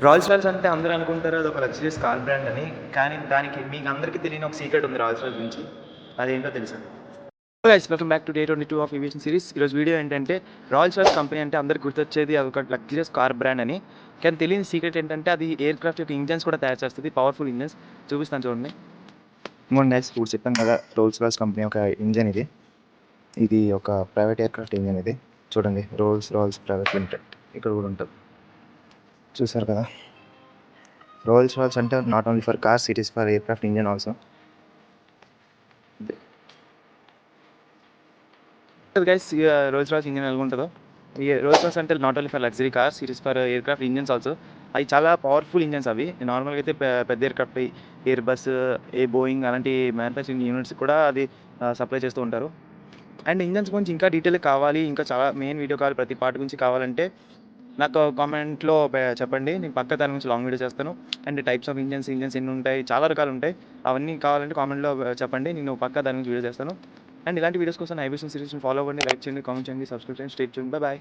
Royals Royals అంటే అందరూ అనుకుంటారు అదొక లగ్జరియస్ కార్ బ్రాండ్ అని. కానీ దానికి మీకు అందరికీ తెలియని ఒక సీక్రెట్ ఉంది రాయల్స్ రాయల్స్ గురించి. అదేంటో తెలుసా? Guys welcome back to day 22 of aviation series. ఈరోజు వీడియో ఏంటంటే రాయల్స్ రాయల్స్ కంపెనీ అంటే అందరికి గుర్తొచ్చేది అదొక లగ్జరియస్ కార్ బ్రాండ్ అని. కానీ తెలియని సీక్రెట్ ఏంటంటే అది ఎయిర్ క్రాఫ్ట్ యొక్క ఇంజన్స్ కూడా తయారు చేస్తుంది, పవర్ఫుల్ ఇంజన్స్. చూపిస్తాను చూడండి. ఇంకోటి నైస్ ఇప్పుడు చెప్పాను కదా, రోల్స్ రాయ్స్ కంపెనీ ఒక ఇంజన్ ఇది. ఇది ఒక ప్రైవేట్ ఎయిర్ క్రాఫ్ట్ ఇంజన్ ఇది. చూడండి, రోల్స్ రాయ్స్ ప్రైవేట్ లిమిటెడ్ ఇక్కడ కూడా ఉంటుంది. చూసారు కదా, రోల్స్ రాయ్స్ అంటే not only for cars, it is for air craft engine also. Guys Rolls Royce engine ఎలా ఉంటుందో. ఈ రోల్స్ రాయ్స్ అంటే not only for luxury cars, it is for air craft engines also. అవి చాలా powerful engines. అవి నార్మల్గా అయితే పెద్ద air craft, air bus, Boeing అలాంటి మ్యానుఫ్యాక్చరింగ్ యూనిట్స్ కూడా అది సప్లై చేస్తూ ఉంటారు. అండ్ ఇంజన్స్ గురించి ఇంకా డీటెయిల్ కావాలి, ఇంకా చాలా మెయిన్ వీడియో కావాలి, ప్రతి పార్ట్ గురించి కావాలంటే నాకు కామెంట్లో చెప్పండి. నేను పక్క దాని గురించి లాంగ్ వీడియో చేస్తాను. అండ్ టైప్స్ ఆఫ్ ఇంజన్స్ ఎన్ని ఉంటాయి, చాలా రకాలు ఉంటాయి. అవన్నీ కావాలంటే కామెంట్లో చెప్పండి, నేను పక్క దాని గురించి వీడియో చేస్తాను. అండ్ ఇలాంటి వీడియోస్ కోసం ఏవియేషన్ సిరీస్ని ఫాలో అవ్వండి, లైక్ చేయండి, కామెంట్ చేయండి, సబ్స్క్రైబ్ చేయండి. Stay tuned. Bye bye.